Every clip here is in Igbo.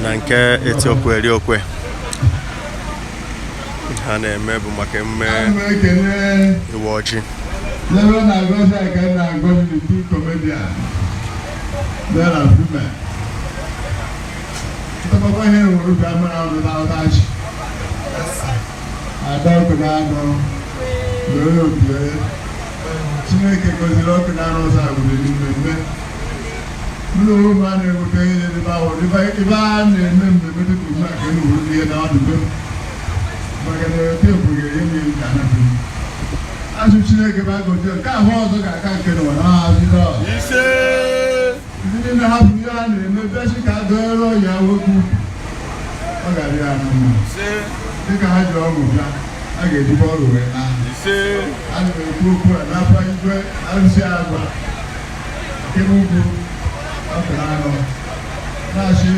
na nke eti okwe eri okwe ha na-eme bụ maka emume iwe ọjị. Chineke gọziri ọkụ na-arụ ọzọ agwụrụ mmemme ụlọ ụmụ a na-ewute ihe ebe ahụ ebe a na-eme mmemme dịka ugbu a ka enwuru ihe na ọdụdo maka na ete ebughe ihe mmiri ka anapụ azụ Chineke bụ agọzi nke ahụ ọzọ ga-aka nke n'ụwa na azụzọ ndị niile hapụ ihe a na-eme bịachi ka agụrụ ọya nwoke ọ gara ya na mma dịka ha ji ọgwụ bịa a ga-ejikwa ọrụ wee na a na-ekwu okwu a n'afọ igwe arụsị agwa nke n'ugwu ọkụ anọ na-achị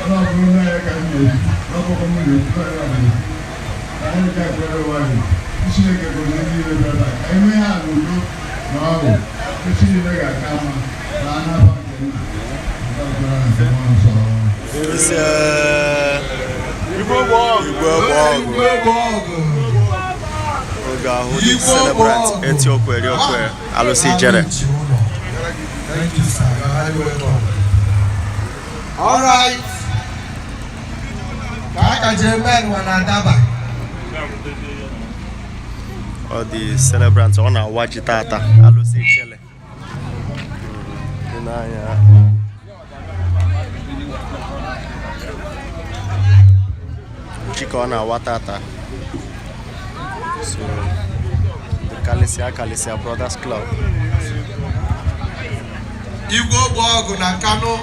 ọnụọbụrụ na ya ka m na-eji n'ọkpọkọ m na-ekwu ya bụ ka anyị ga ekpere nwanyị Chineke gozie ndị ile bịara ka eme ha n'udo na ọrụ echi niile ga-aka mma na anaba nke nna nke ọbụla nke mmụọ nsọ. The celebrant Etiokwe Riokwe Alusi Jere. Thank you, sir. Very welcome. All right. All the celebrants on our Wajitata Alusi Jere. Chiko on our Watata. So the Kalisia Brothers Club. Ugwu na Nkanu.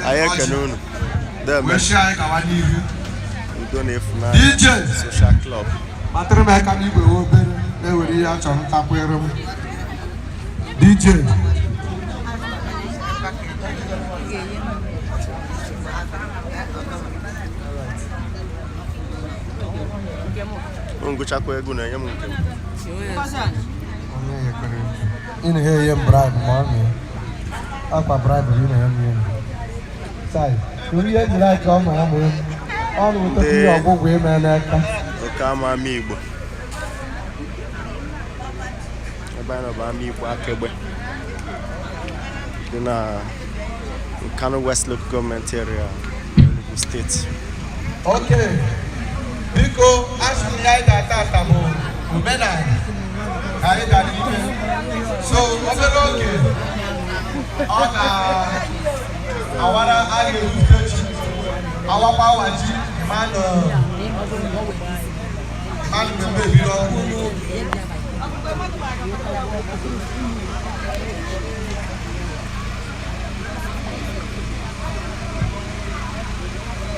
Ayekenu. DJ Social Club. DJ. Unguchakwa egu na yemu nke. Inu he yem bribe mami. Akwa bribe inu yem. Sai, uri ye jira ka o ma mo. Onu to ti ogogwo e me na aka. Oka ma Amigbo. Eba no ba Amigbo Akegbe. Na Nkanu West Local Government Area, Enugu State. Okay. Biko asumi ya data mo ubena kai dadi so obere oge ona awara age ukechi awapa waji man bebe bi lo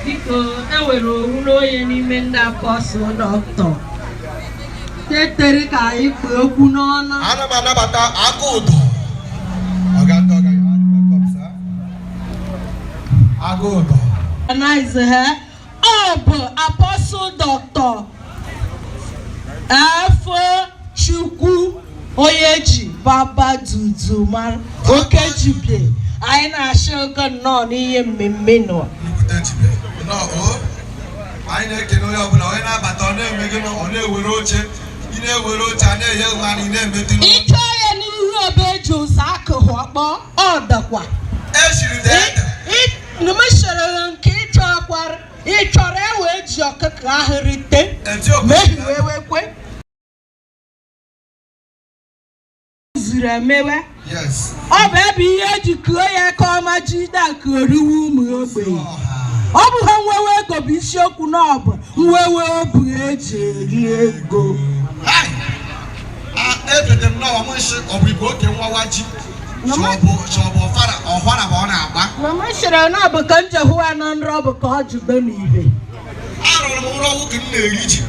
Biko enwere owu n'onye n'ime ndị apọstụl dọkịta tetere ka anyị kpee okwu n'ọnụ. Ana m anabata aka ụdọ ọganda aka ụdọ Anaize ha ọ bụ apọstụl dọkịta F. onye ji baba dudu mara oke jibie anyị na-achọ ogo nnọọ n'ihe mmemme nọ. Anyị na-ekene onye ọbụla onye na-abata ọ na-emeghe ọ na-ewere oche ị na-ewere oche a na-enye nwa na ị na-emetụ ike ya n'ihu obe eji ụzọ akụhụ ọkpọ ọdakwa numesoro nke ịchọkwara ịchọrọ ewe eji ọkụkọ ahụ rite mehiwewekwe ziri emewe ọ bụ ebe ihe eji kuo ya ka ọma jide akụriwe ụmụ ogbenye. Ọ bụ ha nwewe ego bụ isiokwu n'ọbụ nwewe obu eji eri ego. Ebede m n'ọwa m nshi ọ bụ igwe oke nwawa ji chọbụ ọhwara bụ ọ na-agba. Mama sịrị na ọ bụ ka njehụ ya na nrọ bụ ka ọ jide n'ibe. Arụrụ m nrọ nwoke m na-eri ji.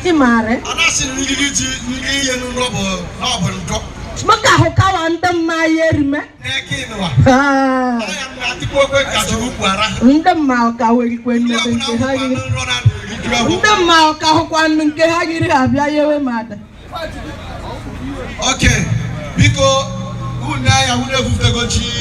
Ị maara? Ọ na-asị nriri ji nri ihe nrọ bụ n'ọbụ ndọ. Maka ahụ kawa ndị mma ya erime. Ndị mma ọka werikwe nnebe nke ha yiri. Ndị mma ọka hụkwa ndụ nke ha yiri abịa yewe mmadụ. Okay, biko unu ya unu efufego chi